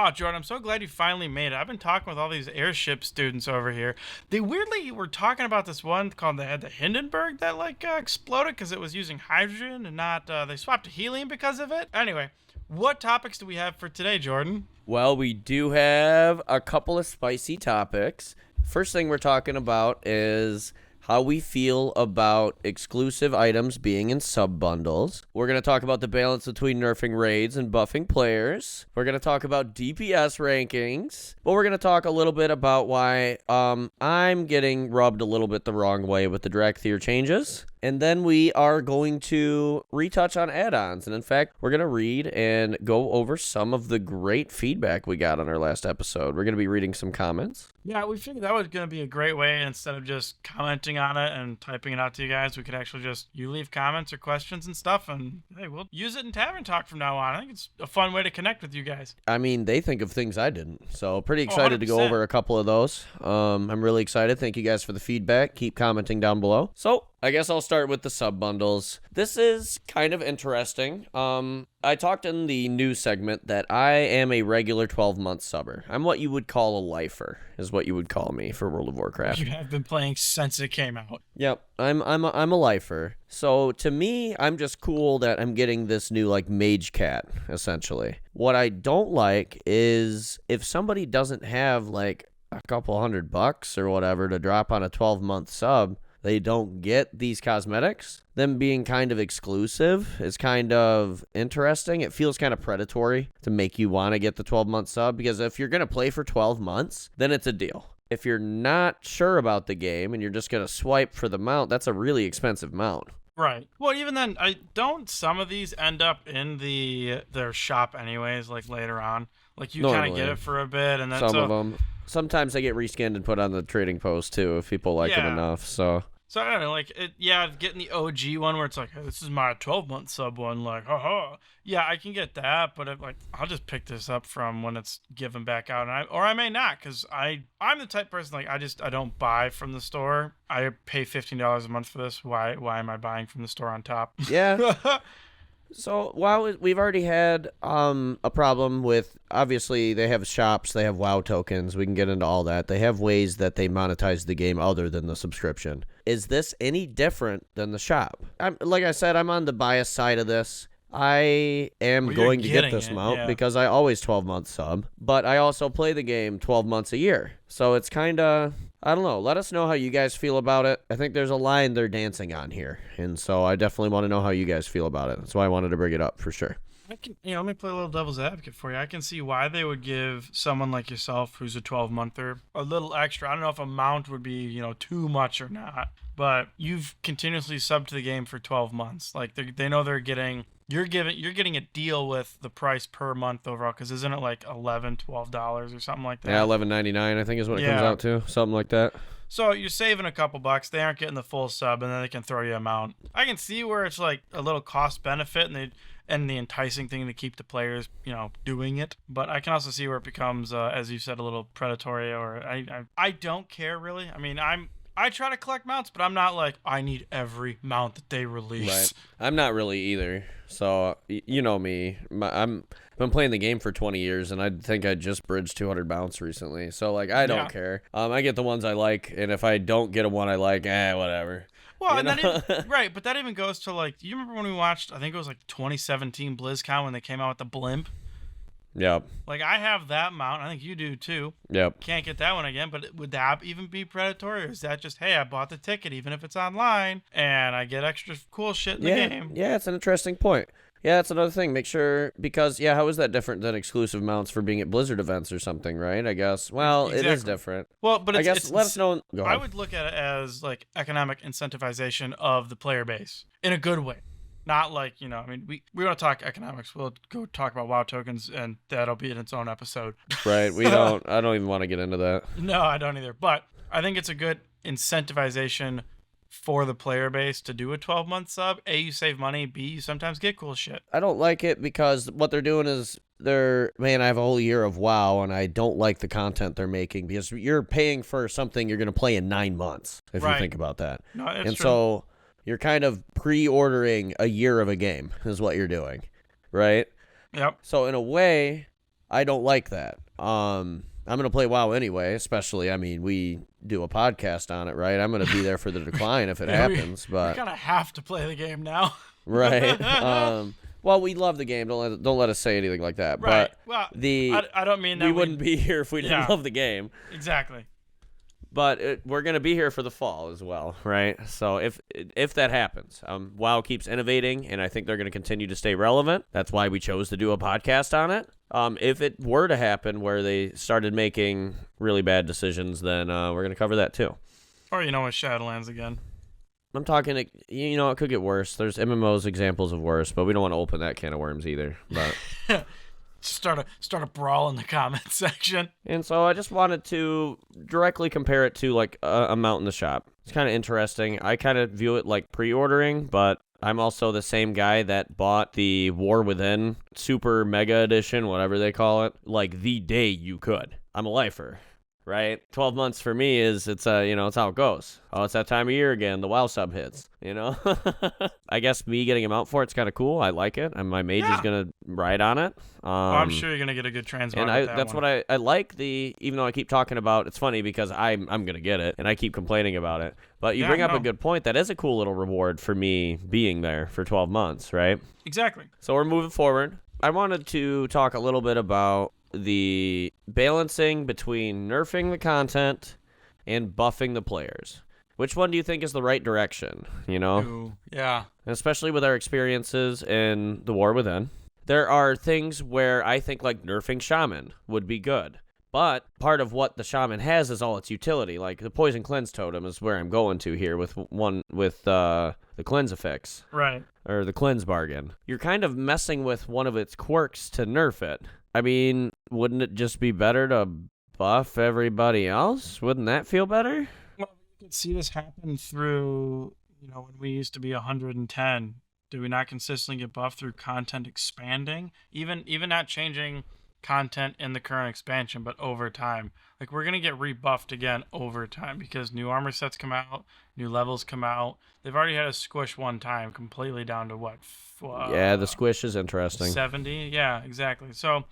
Oh, Jordan, I'm so glad you finally made it. I've been talking with all these airship students over here. They weirdly were talking about this one called the Hindenburg that exploded because it was using hydrogen and not they swapped to helium because of it. Anyway, what topics do we have for today, Jordan? Well, we do have a couple of spicy topics. First thing we're talking about is how we feel about exclusive items being in sub-bundles. We're going to talk about the balance between nerfing raids and buffing players. We're going to talk about DPS rankings. But we're going to talk a little bit about why I'm getting rubbed a little bit the wrong way with the Dracthyr changes. And then we are going to retouch on add-ons. And in fact, we're going to read and go over some of the great feedback we got on our last episode. We're going to be reading some comments. Yeah, we figured that was going to be a great way. Instead of just commenting on it and typing it out to you guys, we could actually you leave comments or questions and stuff, and hey, we'll use it in Tavern Talk from now on. I think it's a fun way to connect with you guys. I mean, they think of things I didn't, so pretty excited to go over a couple of those. I'm really excited. Thank you guys for the feedback. Keep commenting down below. So I guess I'll start with the sub bundles. This is kind of interesting. I talked in the news segment that I am a regular 12-month subber. I'm what you would call a lifer, is what you would call me for World of Warcraft. You have been playing since it came out. Yep, I'm a lifer. So to me, I'm just cool that I'm getting this new mage cat, essentially. What I don't like is if somebody doesn't have a couple $100 or whatever to drop on a 12-month sub, they don't get these cosmetics. Them being kind of exclusive is kind of interesting. It feels kind of predatory to make you want to get the 12-month sub, because if you're going to play for 12 months, then it's a deal. If you're not sure about the game and you're just going to swipe for the mount, that's a really expensive mount. Right. Well, even then, don't some of these end up in their shop anyways, later on? You kind of get it for a bit, and then some of them. Sometimes they get reskinned and put on the trading post too if people like them enough. So I don't know, getting the OG one where it's hey, this is my 12-month sub one, haha. Yeah, I can get that, but I'll just pick this up from when it's given back out, and I may not, because I'm the type of person I don't buy from the store. I pay $15 a month for this. Why am I buying from the store on top? Yeah. So, while we've already had a problem with, obviously, they have shops, they have WoW tokens, we can get into all that. They have ways that they monetize the game other than the subscription. Is this any different than the shop? Like I said, I'm on the bias side of this. I am going to get this mount because I always 12-month sub, but I also play the game 12 months a year. So it's kind of, I don't know. Let us know how you guys feel about it. I think there's a line they're dancing on here, and so I definitely want to know how you guys feel about it. That's why I wanted to bring it up for sure. Let me play a little devil's advocate for you. I can see why they would give someone like yourself, who's a 12-monther, a little extra. I don't know if a mount would be, too much or not, but you've continuously subbed to the game for 12 months. They know they're getting. You're getting a deal with the price per month overall, because isn't it $11, $12 or something like that? Yeah, $11.99 I think is what it comes out to, something like that. So you're saving a couple bucks. They aren't getting the full sub, and then they can throw you a mount. I can see where it's a little cost benefit, and the enticing thing to keep the players, doing it. But I can also see where it becomes, as you said, a little predatory. Or I don't care really. I mean, I try to collect mounts, but I'm not I need every mount that they release. Right. I'm not really either. So, you know me. I've been playing the game for 20 years, and I think I just bridged 200 mounts recently. So, I don't care. I get the ones I like, and if I don't get a one I like, whatever. Well, and right, but that even goes to do you remember when we watched, I think it was 2017 BlizzCon when they came out with the blimp? Yep. I have that mount. I think you do too. Yep. Can't get that one again, but would that even be predatory, or is that just, hey, I bought the ticket even if it's online and I get extra cool shit in the game? Yeah, it's an interesting point. Yeah, that's another thing. Make sure, because, how is that different than exclusive mounts for being at Blizzard events or something, right? I guess. Well, exactly. It is different. Well, but I guess let us know. Go ahead. I would look at it as economic incentivization of the player base in a good way. Not we want to talk economics. We'll go talk about WoW tokens, and that'll be in its own episode. Right. I don't even want to get into that. No, I don't either. But I think it's a good incentivization for the player base to do a 12-month sub. A, you save money. B, you sometimes get cool shit. I don't like it because what they're doing is I have a whole year of WoW, and I don't like the content they're making, because you're paying for something you're going to play in 9 months, if you think about that. No, it's true. So you're kind of pre-ordering a year of a game is what you're doing, right? Yep. So in a way, I don't like that. I'm going to play WoW anyway, especially, I mean, we do a podcast on it, right? I'm going to be there for the decline if it happens. But we kind of have to play the game now. Right. Well, we love the game. Don't let us say anything like that. Right. But well, I don't mean that we wouldn't be here if we didn't love the game. Exactly. But we're going to be here for the fall as well, right? So if that happens, WoW keeps innovating, and I think they're going to continue to stay relevant. That's why we chose to do a podcast on it. If it were to happen where they started making really bad decisions, then we're going to cover that too. Or, with Shadowlands again. I'm talking, it could get worse. There's MMOs examples of worse, but we don't want to open that can of worms either. But start a brawl in the comments section. And so I just wanted to directly compare it to like a mount in the shop. It's kind of interesting. I kind of view it like pre-ordering, but I'm also the same guy that bought the War Within Super Mega Edition, whatever they call it, like the day you could. I'm a lifer, right? 12 months for me it's how it goes. Oh, it's that time of year again. The WoW sub hits, I guess me getting a mount for it's kind of cool. I like it. And my mage is going to ride on it. I'm sure you're going to get a good transmog. And that's what I like. Even though I keep talking about, it's funny because I'm going to get it and I keep complaining about it. But you bring up a good point. That is a cool little reward for me being there for 12 months, right? Exactly. So we're moving forward. I wanted to talk a little bit about the balancing between nerfing the content and buffing the players. Which one do you think is the right direction, Ooh, yeah. Especially with our experiences in the War Within. There are things where I think like nerfing Shaman would be good. But part of what the Shaman has is all its utility. Like the Poison Cleanse Totem is where I'm going to here with the Cleanse Affix. Right. Or the Cleanse Bargain. You're kind of messing with one of its quirks to nerf it. I mean, wouldn't it just be better to buff everybody else? Wouldn't that feel better? Well, you could see this happen through, when we used to be 110. Do we not consistently get buffed through content expanding? Even not changing content in the current expansion, but over time. Like, we're going to get rebuffed again over time because new armor sets come out, new levels come out. They've already had a squish one time completely down to what? Yeah, the squish is interesting. 70? Yeah, exactly. So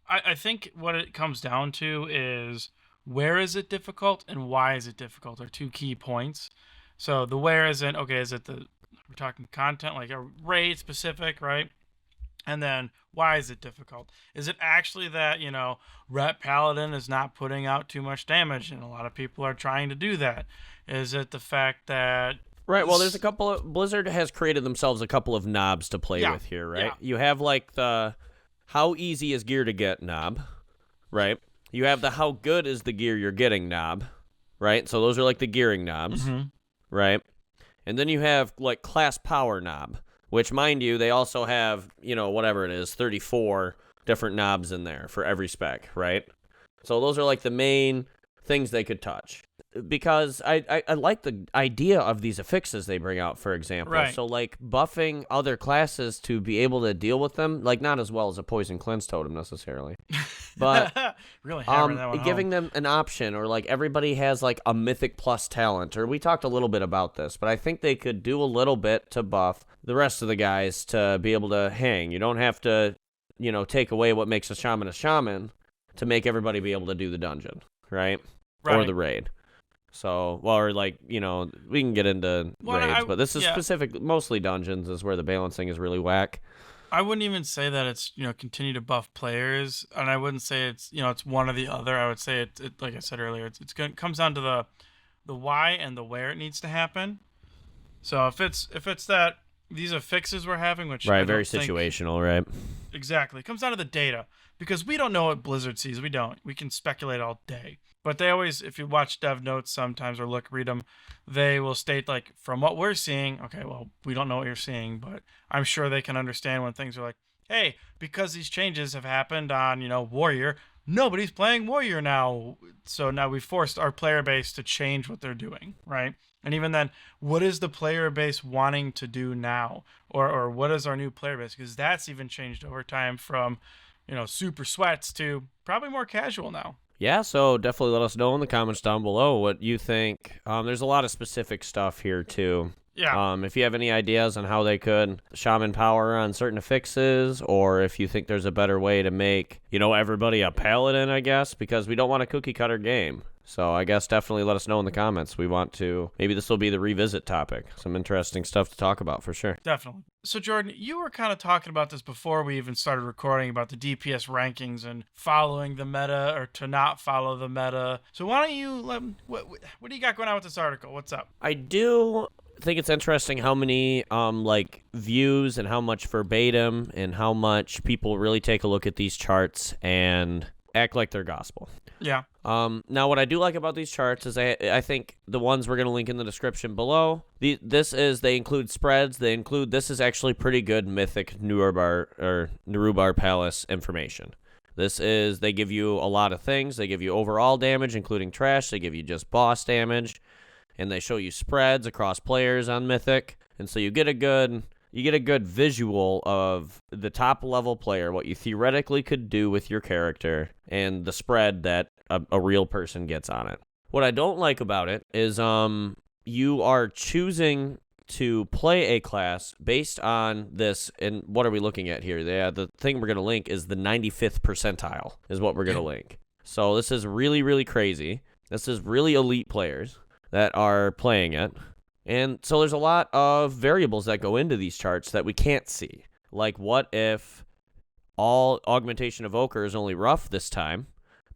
I think what it comes down to is where is it difficult and why is it difficult are two key points. So the where isn't, okay, we're talking content, like a raid specific, right? And then why is it difficult? Is it actually that, Ret Paladin is not putting out too much damage and a lot of people are trying to do that? Is it the fact that... Right, well, there's a couple of... Blizzard has created themselves a couple of knobs to play with here, right? Yeah. You have like the how easy is gear to get knob, right? You have the how good is the gear you're getting knob, right? So those are like the gearing knobs, right? And then you have like class power knob, which, mind you, they also have, whatever it is, 34 different knobs in there for every spec, right? So those are like the main things they could touch. Because I like the idea of these affixes they bring out, for example. Right. So, like, buffing other classes to be able to deal with them, like, not as well as a Poison Cleanse Totem, necessarily. But really hammering that one giving home. them an option, or, like, everybody has, like, a Mythic Plus talent, or we talked a little bit about this, but I think they could do a little bit to buff the rest of the guys to be able to hang. You don't have to, take away what makes a shaman to make everybody be able to do the dungeon, right? Or the raid. So, we can get into raids, but this is specific, mostly dungeons is where the balancing is really whack. I wouldn't even say that it's, continue to buff players, and I wouldn't say it's, it's one or the other. I would say it like I said earlier, it comes down to the why and the where it needs to happen. So if it's that these are fixes we're having, which right, very situational, right? Exactly. It comes down to the data because we don't know what Blizzard sees. We don't. We can speculate all day. But they always, if you watch dev notes sometimes or read them, they will state like, from what we're seeing, okay, well, we don't know what you're seeing, but I'm sure they can understand when things are like, hey, because these changes have happened on, Warrior, nobody's playing Warrior now. So now we've forced our player base to change what they're doing, right? And even then, what is the player base wanting to do now? Or what is our new player base? Because that's even changed over time from, super sweats to probably more casual now. Yeah, so definitely let us know in the comments down below what you think. There's a lot of specific stuff here, too. Yeah. If you have any ideas on how they could shaman power on certain affixes, or if you think there's a better way to make, everybody a paladin, I guess, because we don't want a cookie cutter game. So I guess definitely let us know in the comments. We want to, maybe this will be the revisit topic. Some interesting stuff to talk about for sure. Definitely. So Jordan, you were kind of talking about this before we even started recording about the DPS rankings and following the meta or to not follow the meta. So why don't you, what do you got going on with this article? What's up? I do think it's interesting how many views and how much verbatim and how much people really take a look at these charts and act like they're gospel. Yeah. Now, what I do like about these charts is I think the ones we're going to link in the description below, they include spreads. This is actually pretty good Mythic Nerub-ar Palace information. They give you a lot of things. They give you overall damage, including trash. They give you just boss damage. And they show you spreads across players on Mythic. And so you get a good visual of the top level player, what you theoretically could do with your character, and the spread that a real person gets on it. What I don't like about it is you are choosing to play a class based on this, and what are we looking at here? The thing we're going to link is the 95th percentile is what we're going to link. So this is really, really crazy. This is really elite players that are playing it. And so there's a lot of variables that go into these charts that we can't see. Like, what if all Augmentation Evoker is only rough this time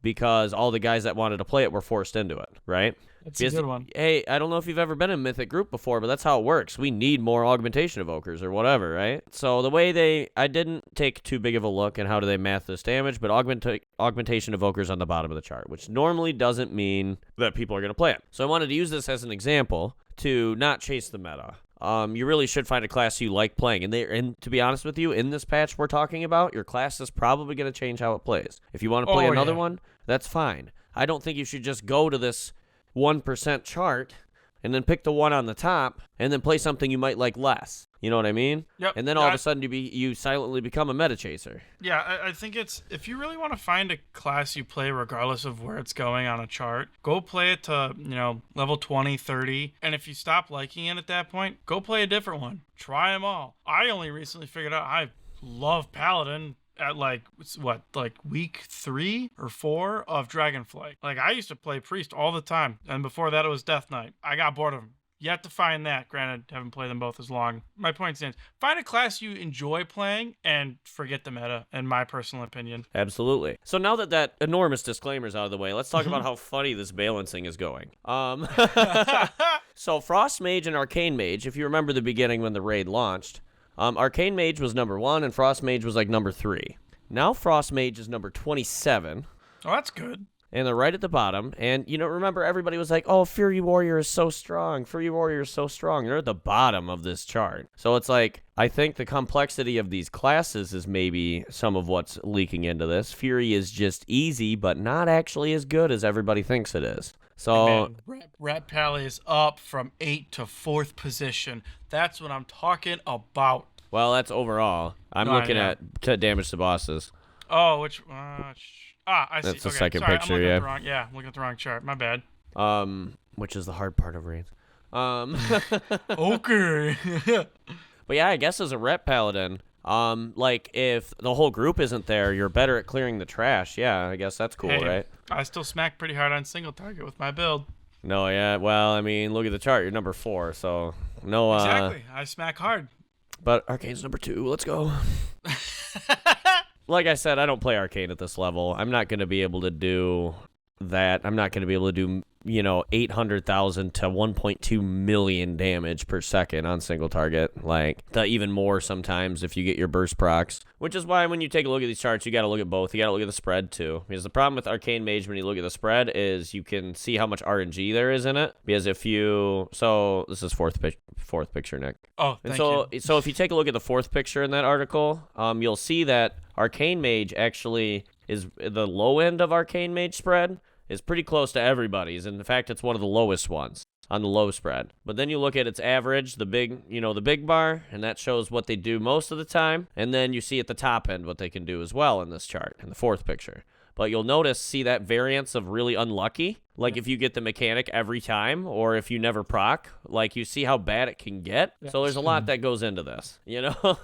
because all the guys that wanted to play it were forced into it, right? That's a good one. Hey, I don't know if you've ever been in a Mythic group before, but that's how it works. We need more Augmentation Evokers or whatever, right? So the way I didn't take too big of a look at how do they math this damage, but Augmentation Evokers on the bottom of the chart, which normally doesn't mean that people are going to play it. So I wanted to use this as an example to not chase the meta. You really should find a class you like playing. And to be honest with you, in this patch we're talking about, your class is probably going to change how it plays. If you want to play another one, that's fine. I don't think you should just go to this 1% chart and then pick the one on the top and then play something you might like less. You know what I mean? Yep. And then all of a sudden you silently become a meta chaser. Yeah, I think it's, if you really want to find a class you play regardless of where it's going on a chart, go play it to, level 20, 30. And if you stop liking it at that point, go play a different one. Try them all. I only recently figured out I love Paladin at week 3 or 4 of Dragonflight. Like, I used to play Priest all the time. And before that it was Death Knight. I got bored of them. Yet to find that. Granted, haven't played them both as long. My point stands. Find a class you enjoy playing and forget the meta, in my personal opinion. Absolutely. So now that enormous disclaimer's out of the way, let's talk about how funny this balancing is going. So Frost Mage and Arcane Mage, if you remember the beginning when the raid launched, Arcane Mage was number 1 and Frost Mage was like number 3. Now Frost Mage is number 27. Oh, that's good. And they're right at the bottom. And, remember everybody was like, oh, Fury Warrior is so strong. Fury Warrior is so strong. They're at the bottom of this chart. So it's like, I think the complexity of these classes is maybe some of what's leaking into this. Fury is just easy, but not actually as good as everybody thinks it is. So Rat Pally is up from 8 to 4th position. That's what I'm talking about. Well, that's overall. I'm looking at to damage to bosses. Oh, which... I see. That's the okay. second Sorry, picture, I'm yeah. I'm looking at the wrong chart. My bad. Which is the hard part of raids. Okay. But yeah, I guess as a rep paladin, if the whole group isn't there, you're better at clearing the trash. Yeah, I guess that's cool, right? I still smack pretty hard on single target with my build. No, yeah. Well, I mean, look at the chart. You're number 4, so no. Exactly. I smack hard. But Arcane's number 2. Let's go. Like I said, I don't play Arcane at this level. I'm not going to be able to do that. I'm not going to be able to do, 800,000 to 1.2 million damage per second on single target. Like, even more sometimes if you get your burst procs. Which is why when you take a look at these charts, you got to look at both. You got to look at the spread, too. Because the problem with Arcane Mage when you look at the spread is you can see how much RNG there is in it. Because if you... So, this is fourth picture, Nick. Oh, thank you. So if you take a look at the 4th picture in that article, you'll see that Arcane Mage actually is the low end of Arcane Mage spread. Is pretty close to everybody's. In fact, it's one of the lowest ones on the low spread. But then you look at its average, the big bar, and that shows what they do most of the time. And then you see at the top end what they can do as well in this chart, in the 4th picture. But you'll see that variance of really unlucky. Like, if you get the mechanic every time, or if you never proc, like, you see how bad it can get. Yeah. So there's a lot that goes into this, you know?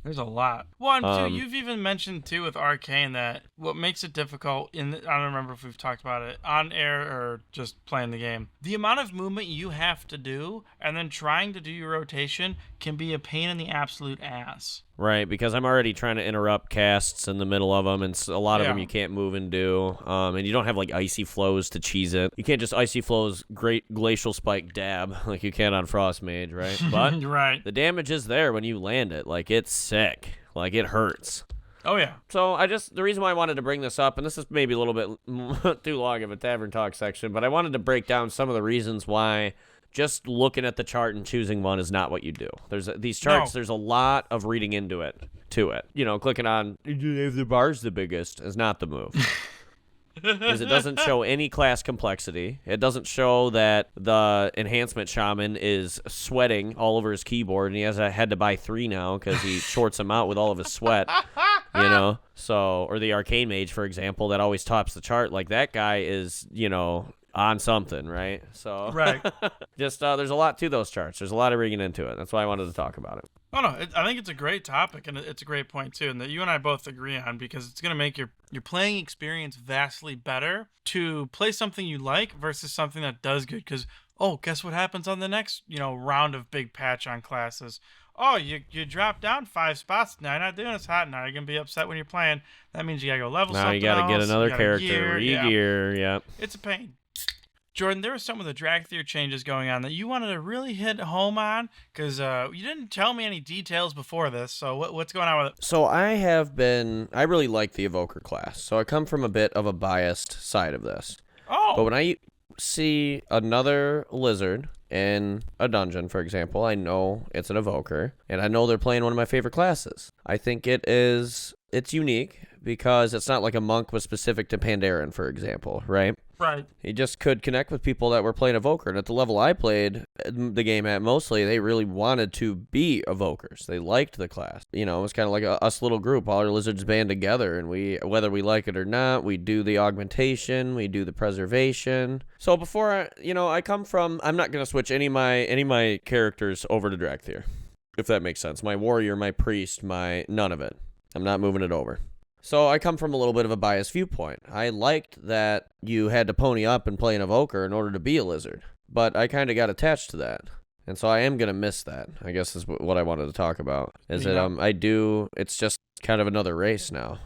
There's a lot. Well, and two, you've even mentioned, too, with Arcane that what makes it difficult, I don't remember if we've talked about it, on air or just playing the game, the amount of movement you have to do, and then trying to do your rotation can be a pain in the absolute ass. Right, because I'm already trying to interrupt casts in the middle of them, and a lot of them you can't move and do, and you don't have, like, Icy Flows to cheese it. You can't just Icy Flows Great Glacial Spike dab like you can on Frost Mage, right? But right. The damage is there when you land it. Like, it's sick. Like, it hurts. Oh, yeah. So the reason why I wanted to bring this up, and this is maybe a little bit too long of a Tavern Talk section, but I wanted to break down some of the reasons why just looking at the chart and choosing one is not what you do. These charts, there's a lot of reading into it, You know, clicking on, if the bar's the biggest, is not the move. Because it doesn't show any class complexity. It doesn't show that the enhancement shaman is sweating all over his keyboard, and he had to buy 3 now because he shorts him out with all of his sweat. You know, so, or the arcane mage, for example, that always tops the chart. Like, that guy is, you know, on something, right? So, right. Just there's a lot to those charts. There's a lot of rigging into it. That's why I wanted to talk about it. Oh, no, I think it's a great topic, and it's a great point, too, and that you and I both agree on, because it's going to make your playing experience vastly better to play something you like versus something that does good, because, oh, guess what happens on the next, round of big patch on classes? Oh, you drop down 5 spots. Now you're not doing as hot. Now you're going to be upset when you're playing. That means you got to go level something else. Now you got to get another character, re-gear, yeah. It's a pain. Jordan, there were some of the Dracthyr changes going on that you wanted to really hit home on, because you didn't tell me any details before this, so what's going on with it? So I really like the Evoker class, so I come from a bit of a biased side of this. Oh! But when I see another lizard in a dungeon, for example, I know it's an Evoker, and I know they're playing one of my favorite classes. I think it's unique, because it's not like a monk was specific to Pandaren, for example, right? Right. He just could connect with people that were playing Evoker. And at the level I played the game at mostly, they really wanted to be Evokers. They liked the class. You know, it was kind of like us little group. All our lizards band together. And whether we like it or not, we do the augmentation. We do the preservation. So before, I come from, I'm not going to switch any of my characters over to Dracthyr, if that makes sense. My warrior, my priest, none of it. I'm not moving it over. So I come from a little bit of a biased viewpoint. I liked that you had to pony up and play an Evoker in order to be a lizard, but I kind of got attached to that. And so I am going to miss that, I guess is what I wanted to talk about. It's just kind of another race now.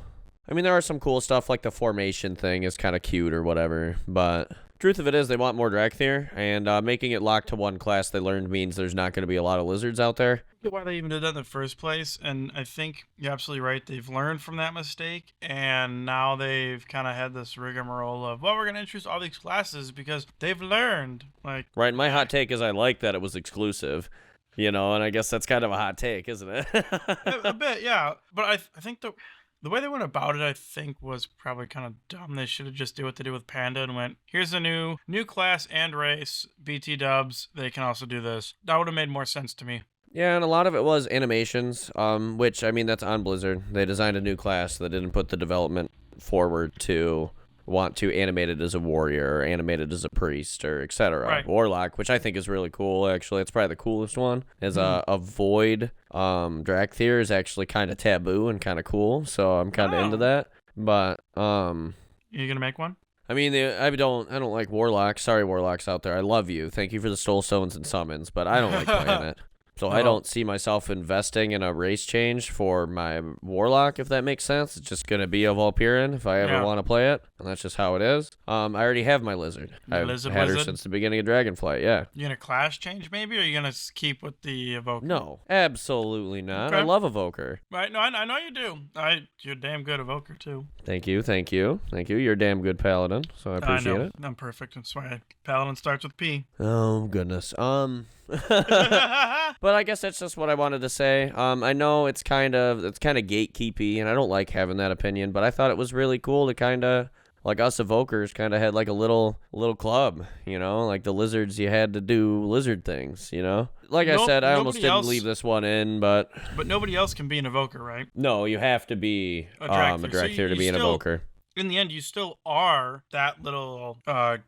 I mean, there are some cool stuff, like the formation thing is kind of cute or whatever, but truth of it is they want more Dracthyr, and making it locked to one class they learned means there's not going to be a lot of lizards out there. Why they even did that in the first place, and I think you're absolutely right. They've learned from that mistake, and now they've kind of had this rigmarole of, well, we're going to introduce all these classes because they've learned. Right, and my hot take is I like that it was exclusive, and I guess that's kind of a hot take, isn't it? a bit, yeah, but I think the way they went about it, I think, was probably kind of dumb. They should have just did what they did with Panda and went, here's a new class and race, BT dubs, they can also do this. That would have made more sense to me. Yeah, and a lot of it was animations, which, I mean, that's on Blizzard. They designed a new class that didn't put the development forward to want to animate it as a warrior or animate it as a priest or etc. Right. Warlock, which I think is really cool, actually. It's probably the coolest one. Is a void Dracthyr is actually kind of taboo and kind of cool, so I'm kind of into that. But you gonna make one? I mean, I don't like Warlocks. Sorry, Warlocks out there. I love you. Thank you for the Soul Stones and Summons, but I don't like playing it. So I don't see myself investing in a race change for my Warlock, if that makes sense. It's just going to be a Volpyrian if I ever want to play it, and that's just how it is. I already have my Lizard. I've had her since the beginning of Dragonflight, yeah. You going to class change maybe, or are you going to keep with the Evoker? No, absolutely not. Okay. I love Evoker. Right, no, I know you do. You're a damn good Evoker, too. Thank you. You're a damn good Paladin, so I appreciate it. I'm perfect. That's why Paladin starts with P. Oh, goodness. But I guess that's just what I wanted to say. I know it's kind of gatekeepy, and I don't like having that opinion, but I thought it was really cool to kind of, like, us Evokers kind of had like a little club, like the lizards, you had to do lizard things, Like I said, I almost didn't leave this one in, but nobody else can be an Evoker, right? No, you have to be a Dracthyr to be an Evoker. in the end, you still are that little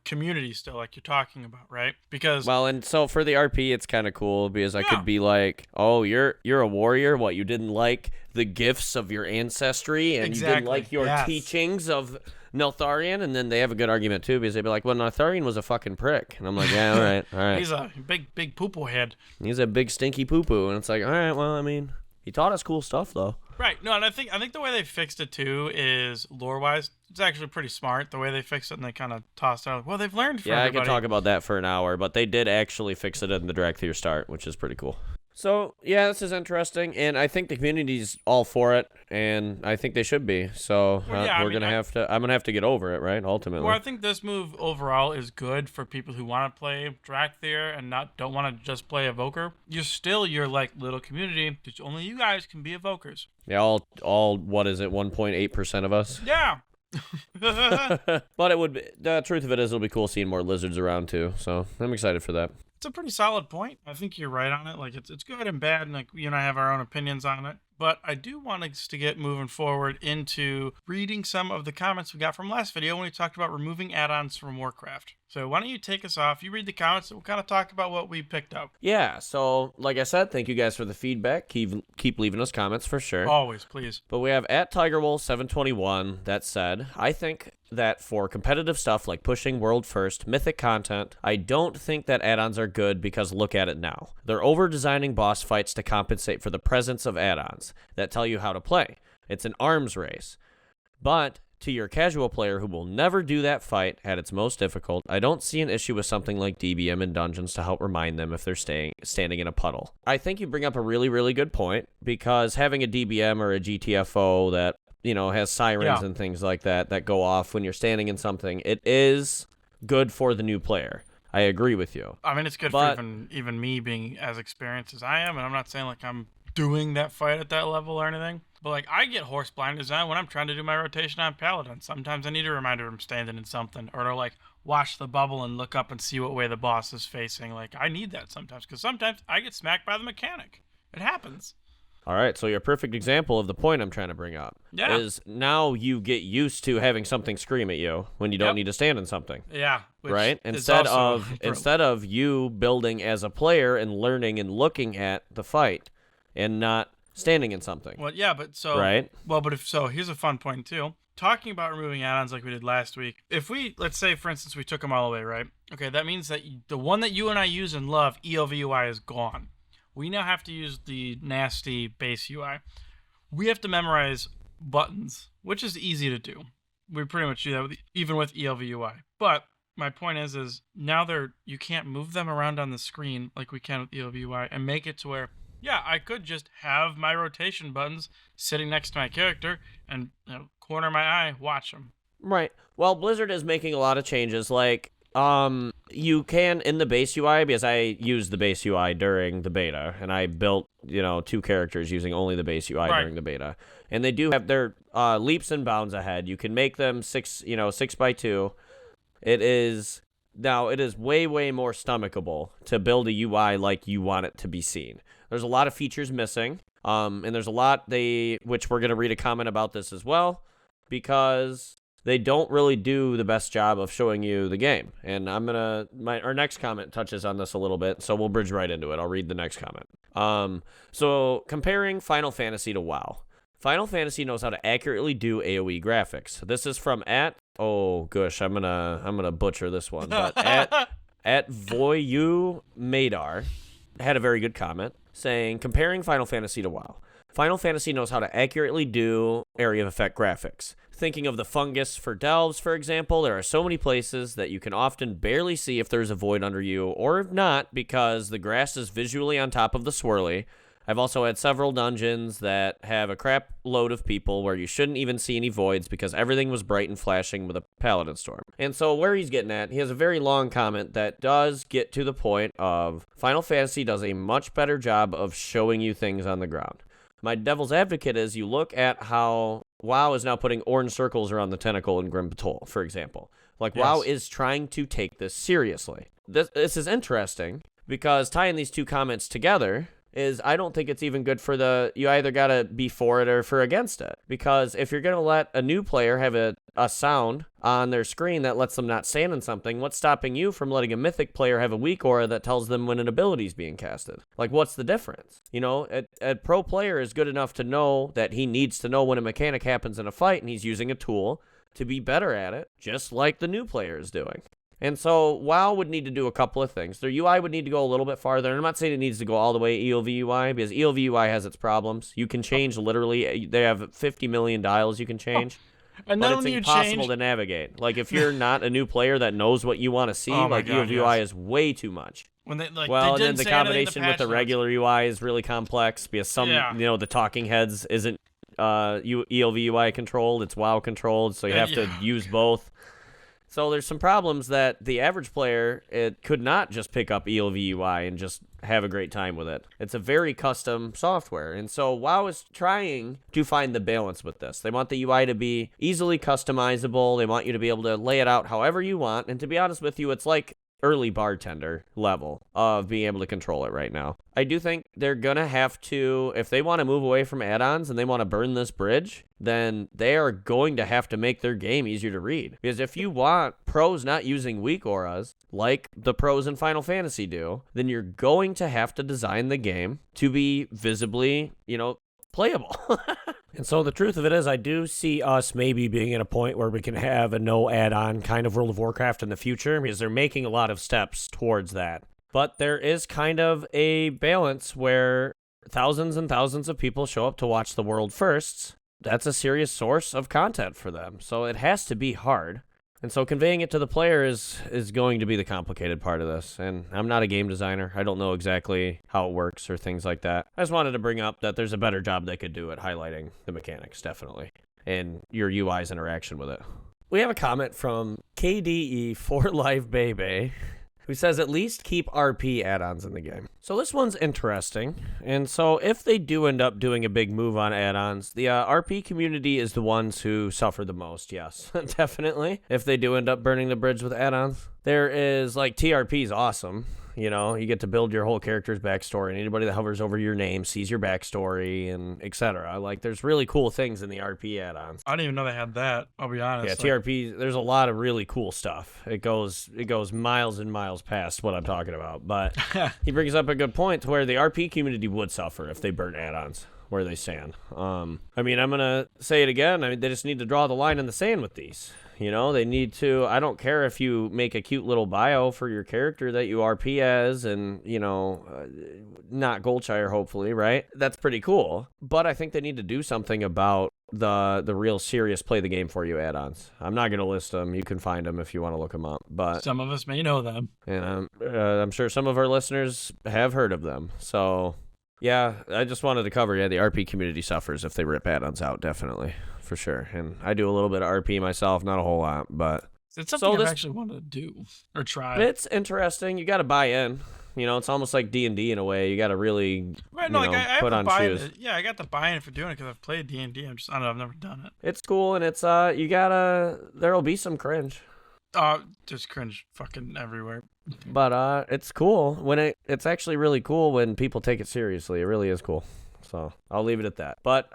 community still, like you're talking about, right? Because Well, and so for the RP, it's kind of cool because I Yeah. could be like, "Oh, you're a warrior. What, you didn't like the gifts of your ancestry, and you didn't Exactly, like your yes. teachings of Neltharion?" And then they have a good argument too because they'd be like, "Well, Neltharion was a fucking prick," and I'm like, "Yeah, all right, all right. he's a big poo-poo head. He's a big stinky poo poo," and it's like, "All right, well, I mean, he taught us cool stuff though." Right. No, and I think the way they fixed it too is lore-wise, it's actually pretty smart the way they fixed it, and they kind of tossed out. Well, they've learned from Yeah, everybody. I can talk about that for an hour, but they did actually fix it in the Dracthyr start, which is pretty cool. So, yeah, this is interesting, and I think the community's all for it, and I think they should be. So, Well, yeah, I I'm mean, gonna have to get over it, right? Ultimately. Well, I think this move overall is good for people who want to play Dracthyr and don't want to just play Evoker. You're still your like little community. Just only you guys can be Evokers. Yeah, all what is it, 1.8% of us? Yeah. But it would be, the truth of it is it'll be cool seeing more lizards around too. So, I'm excited for that. It's a pretty solid point. I think you're right on it. Like it's good and bad, and like you and I have our own opinions on it. But I do want us to get moving forward into reading some of the comments we got from last video when we talked about removing add-ons from Warcraft. So why don't you take us off? You read the comments, and we'll kind of talk about what we picked up. Yeah, so like I said, thank you guys for the feedback. Keep leaving us comments for sure. Always, please. But we have at TigerWolf721 that said, I think that for competitive stuff like pushing world first, mythic content, I don't think that add-ons are good because look at it now. They're over-designing boss fights to compensate for the presence of add-ons that tell you how to play. It's an arms race. But to your casual player who will never do that fight at its most difficult, I don't see an issue with something like DBM in dungeons to help remind them if they're standing in a puddle. I think you bring up a really, really good point because having a DBM or a GTFO that has sirens and things like that go off when you're standing in something, it is good for the new player. I agree with you. I mean, it's good for even me being as experienced as I am, and I'm not saying like I'm doing that fight at that level or anything, but like I get horse blind design when I'm trying to do my rotation on Paladin. Sometimes I need a reminder I'm standing in something, or to like watch the bubble and look up and see what way the boss is facing. Like I need that sometimes because sometimes I get smacked by the mechanic. It happens. All right, so your perfect example of the point I'm trying to bring up is now you get used to having something scream at you when you don't need to stand in something. Yeah. Right? Instead of you building as a player and learning and looking at the fight and not standing in something. Well, yeah, but so right? Well, but if so, here's a fun point too. Talking about removing add-ons like we did last week. If we, let's say, for instance, we took them all away, right? Okay, that means that the one that you and I use and love, ELV-UI, is gone. We now have to use the nasty base UI. We have to memorize buttons, which is easy to do. We pretty much do that even with ELV-UI. But my point is now you can't move them around on the screen like we can with ELV-UI and make it to where, yeah, I could just have my rotation buttons sitting next to my character and corner my eye, watch them. Right. Well, Blizzard is making a lot of changes. Like, you can in the base UI, because I used the base UI during the beta, and I built, 2 characters using only the base UI during the beta. And they do have their leaps and bounds ahead. You can make them 6x2. It is way, way more stomachable to build a UI like you want it to be seen. There's a lot of features missing, and there's a lot which we're going to read a comment about this as well, because they don't really do the best job of showing you the game. And our next comment touches on this a little bit, so we'll bridge right into it. I'll read the next comment. So comparing Final Fantasy to WoW. Final Fantasy knows how to accurately do AoE graphics. This is from I'm gonna butcher this one, but at Voyu Madar had a very good comment saying, comparing Final Fantasy to WoW. Final Fantasy knows how to accurately do area of effect graphics. Thinking of the fungus for delves, for example, there are so many places that you can often barely see if there's a void under you, or if not, because the grass is visually on top of the swirly. I've also had several dungeons that have a crap load of people where you shouldn't even see any voids because everything was bright and flashing with a Paladin Storm. And so where he's getting at, he has a very long comment that does get to the point of Final Fantasy does a much better job of showing you things on the ground. My devil's advocate is you look at how WoW is now putting orange circles around the tentacle in Grim Patrol, for example. Like, yes. WoW is trying to take this seriously. This is interesting because tying these two comments together is I don't think it's even good for you either got to be for it or for against it. Because if you're going to let a new player have a sound on their screen that lets them not stand in something, what's stopping you from letting a mythic player have a weak aura that tells them when an ability is being casted? Like, what's the difference? You know, a pro player is good enough to know that he needs to know when a mechanic happens in a fight, and he's using a tool to be better at it, just like the new player is doing. And so WoW would need to do a couple of things. Their UI would need to go a little bit farther. And I'm not saying it needs to go all the way ELV UI, because ELV UI has its problems. You can change literally. They have 50 million dials you can change. And but then it's when you impossible change... to navigate. Like, if you're not a new player that knows what you want to see, like ELV UI is way too much. When they, like, well, they and then the combination with the regular UI is really complex, because some, the talking heads isn't ELV UI controlled, it's WoW controlled, so you have to use both. So there's some problems that the average player, it could not just pick up ELV UI and just have a great time with it. It's a very custom software. And so WoW is trying to find the balance with this. They want the UI to be easily customizable. They want you to be able to lay it out however you want. And to be honest with you, it's like early bartender level of being able to control it right now. I do think they're gonna have to, if they want to move away from add-ons and they want to burn this bridge, then they are going to have to make their game easier to read. Because if you want pros not using weak auras like the pros in Final Fantasy do, then you're going to have to design the game to be visibly, playable. And so the truth of it is, I do see us maybe being at a point where we can have a no add-on kind of World of Warcraft in the future, because they're making a lot of steps towards that. But there is kind of a balance where thousands and thousands of people show up to watch the world firsts. That's a serious source of content for them. So it has to be hard. And so conveying it to the player is going to be the complicated part of this. And I'm not a game designer. I don't know exactly how it works or things like that. I just wanted to bring up that there's a better job they could do at highlighting the mechanics, definitely, and your UI's interaction with it. We have a comment from KDE for Life Baby, who says at least keep RP add-ons in the game. So this one's interesting. And so if they do end up doing a big move on add-ons, the RP community is the ones who suffer the most, yes, definitely. If they do end up burning the bridge with add-ons. There is, TRP is awesome. You get to build your whole character's backstory, and anybody that hovers over your name sees your backstory, and etc. There's really cool things in the RP add-ons. I didn't even know they had that, I'll be honest. Yeah, TRP, there's a lot of really cool stuff. It goes miles and miles past what I'm talking about. But he brings up a good point to where the RP community would suffer if they burn add-ons where they stand. I'm going to say it again. They just need to draw the line in the sand with these. They need to, I don't care if you make a cute little bio for your character that you RP as and, not Goldshire, hopefully, right? That's pretty cool. But I think they need to do something about the real serious play the game for you add-ons. I'm not going to list them. You can find them if you want to look them up. But some of us may know them. And I'm sure some of our listeners have heard of them. So, yeah, I just wanted to cover, the RP community suffers if they rip add-ons out, definitely. For sure. And I do a little bit of RP myself, not a whole lot, but it's something I've actually wanted to do or try. It's interesting. You got to buy in. It's almost like D&D in a way. You got to really put on shoes. I got the buy-in for doing it because I've played D&D. I've never done it. It's cool, and it's there'll be some cringe. Just cringe fucking everywhere. But it's cool it's actually really cool when people take it seriously. It really is cool. So I'll leave it at that. But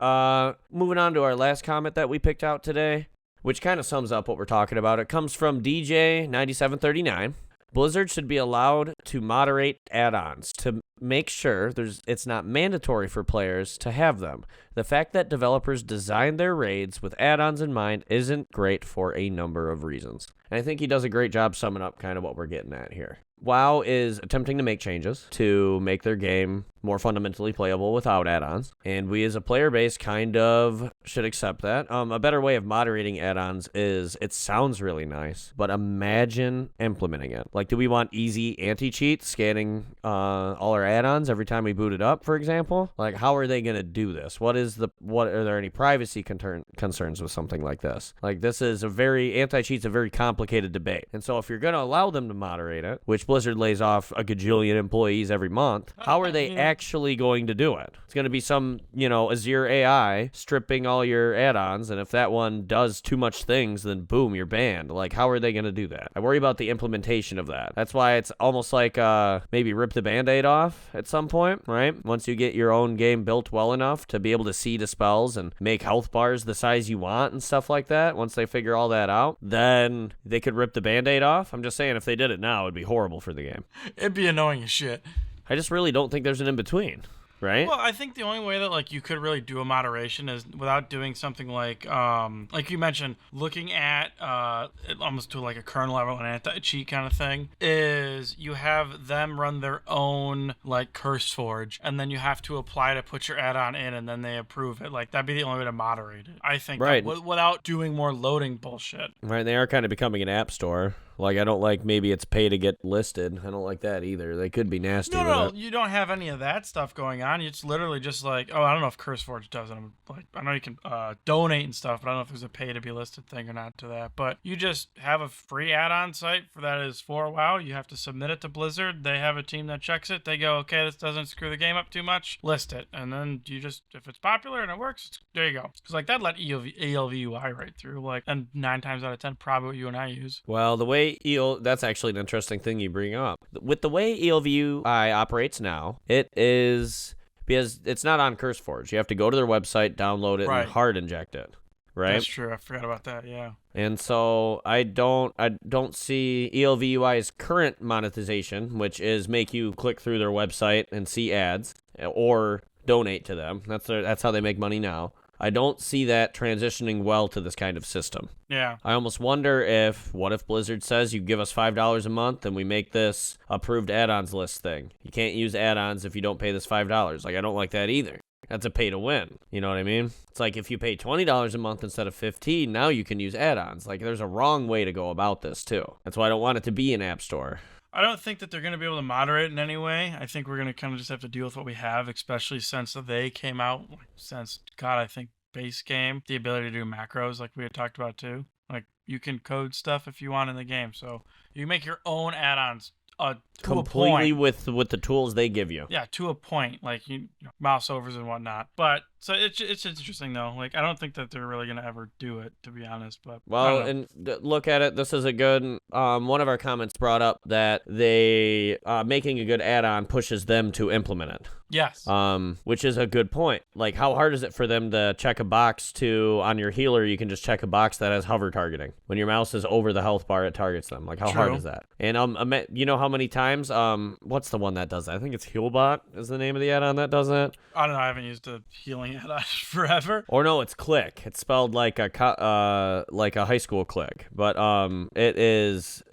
moving on to our last comment that we picked out today, which kind of sums up what we're talking about. It comes from DJ9739. Blizzard should be allowed to moderate add-ons to make sure it's not mandatory for players to have them. The fact that developers designed their raids with add-ons in mind isn't great for a number of reasons. And I think he does a great job summing up kind of what we're getting at here. WoW is attempting to make changes to make their game more fundamentally playable without add-ons, and we as a player base kind of should accept that. A better way of moderating add-ons is, it sounds really nice, but imagine implementing it. Do we want easy anti-cheat scanning all our add-ons every time we boot it up, for example? How are they going to do this? What are there any privacy concerns with something like this? This is anti-cheat's a very complicated debate, and so if you're going to allow them to moderate it, which Blizzard lays off a gajillion employees every month, how are they actually going to do it? It's going to be some, Azure AI stripping all your add-ons, and if that one does too much things, then boom, you're banned. How are they going to do that? I worry about the implementation of that. That's why it's almost like maybe rip the Band-Aid off enough at some point, right? Once you get your own game built well enough to be able to see dispels and make health bars the size you want and stuff like that, once they figure all that out, then they could rip the Band-Aid off. I'm just saying, if they did it now, it'd be horrible for the game. It'd be annoying as shit. I just really don't think there's an in-between. Right? Well, I think the only way that like you could really do a moderation is without doing something like you mentioned, looking at almost to like a kernel level and anti-cheat kind of thing, is you have them run their own like curse forge, and then you have to apply to put your add-on in, and then they approve it. Like that'd be the only way to moderate it, I think. Right. Without doing more loading bullshit. Right. They are kind of becoming an app store. Like, I don't like maybe it's pay to get listed. I don't like that either. They could be nasty with it. You don't have any of that stuff going on. It's literally just like, oh, I don't know if CurseForge does it. I know you can donate and stuff, but I don't know if there's a pay to be listed thing or not to that. But you just have a free add-on site for that is for WoW. You have to submit it to Blizzard. They have a team that checks it. They go, okay, this doesn't screw the game up too much. List it. And then you just, if it's popular and it works, there you go. Because like that let ELVUI right through. Like, and 9 times out of 10, probably what you and I use. Well, the way that's actually an interesting thing you bring up. With the way ELVUI operates now, it is because it's not on CurseForge. You have to go to their website, download it, and hard inject it. Right? That's true. I forgot about that. Yeah. And so I don't see ELVUI's current monetization, which is make you click through their website and see ads or donate to them. That's how they make money now. I don't see that transitioning well to this kind of system. Yeah. I almost wonder what if Blizzard says you give us $5 a month and we make this approved add-ons list thing. You can't use add-ons if you don't pay this $5. Like, I don't like that either. That's a pay to win. You know what I mean? It's like if you pay $20 a month instead of $15, now you can use add-ons. Like, there's a wrong way to go about this too. That's why I don't want it to be an app store. I don't think that they're going to be able to moderate in any way. I think we're going to kind of just have to deal with what we have, especially since they came out, I think base game, the ability to do macros like we had talked about too. Like you can code stuff if you want in the game. So you make your own add-ons completely with the tools they give you. Yeah, to a point, like mouse overs and whatnot. But so it's interesting though. Like I don't think that they're really gonna ever do it, to be honest. But and look at it. This is a good. One of our comments brought up that they making a good add-on pushes them to implement it. Yes. Which is a good point. Like, how hard is it for them to check a box on your healer? You can just check a box that has hover targeting. When your mouse is over the health bar, it targets them. Like, how hard is that? And you know how many times? What's the one that does that? I think it's Healbot is the name of the add-on that does it. I don't know. I haven't used a healing add-on forever. Or no, it's Click. It's spelled like a high school click, but it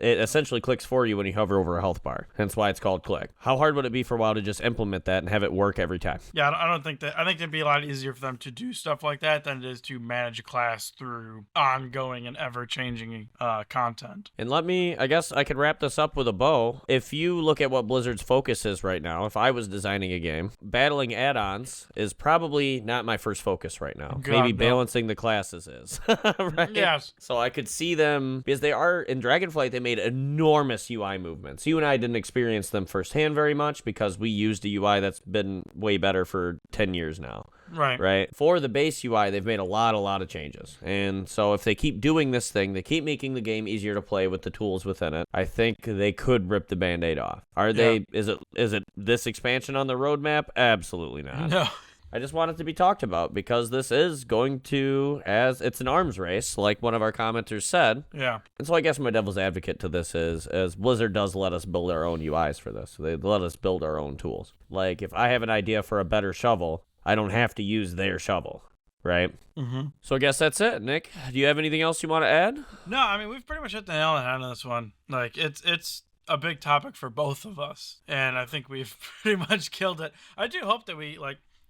essentially clicks for you when you hover over a health bar. Hence why it's called Click. How hard would it be for WoW to just implement that and have it work every time? Yeah, I don't think that. I think it'd be a lot easier for them to do stuff like that than it is to manage a class through ongoing and ever-changing content. And I guess I could wrap this up with a bow. If you look at what Blizzard's focus is right now, if I was designing a game, battling add-ons is probably not my first focus right now. Maybe balancing the classes is. Right? Yes. So I could see them, because they are, in Dragonflight, they made enormous UI movements. You and I didn't experience them firsthand very much because we used a UI that's been way better for 10 years now. Right. For the base UI, they've made a lot of changes. And so if they keep doing this thing, they keep making the game easier to play with the tools within it, I think they could rip the Band-Aid off. Are they? Is it this expansion on the roadmap? Absolutely not. No. I just want it to be talked about because this is going to, as it's an arms race, like one of our commenters said. Yeah. And so I guess my devil's advocate to this is, as Blizzard does let us build our own UIs for this. They let us build our own tools. Like, if I have an idea for a better shovel, I don't have to use their shovel, right? Mm-hmm. So I guess that's it, Nick. Do you have anything else you want to add? No, I mean, we've pretty much hit the nail on the head on this one. Like, it's a big topic for both of us, and I think we've pretty much killed it. I do hope that we,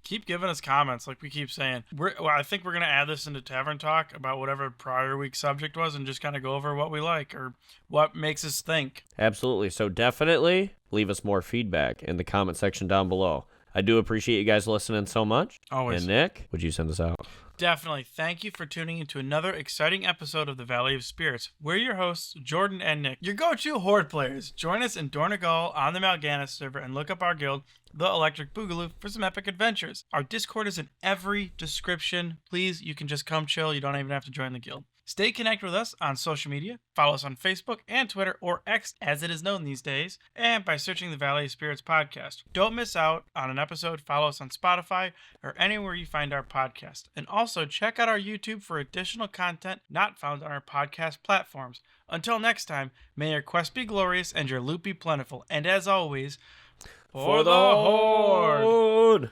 keep giving us comments, like we keep saying. I think we're going to add this into Tavern Talk about whatever prior week subject was and just kind of go over what we like or what makes us think. Absolutely. So definitely leave us more feedback in the comment section down below. I do appreciate you guys listening so much. Always. And Nick, would you send us out? Definitely. Thank you for tuning into another exciting episode of the Valley of Spirits. We're your hosts, Jordan and Nick, your go-to Horde players. Join us in Dornegal on the Mal'Ganis server and look up our guild, the Electric Boogaloo, for some epic adventures. Our Discord is in every description. Please, you can just come chill. You don't even have to join the guild. Stay connected with us on social media. Follow us on Facebook and Twitter, or X as it is known these days, and by searching the Valley of Spirits podcast. Don't miss out on an episode. Follow us on Spotify or anywhere you find our podcast. And also check out our YouTube for additional content not found on our podcast platforms. Until next time, may your quest be glorious and your loot be plentiful. And as always, for the Horde!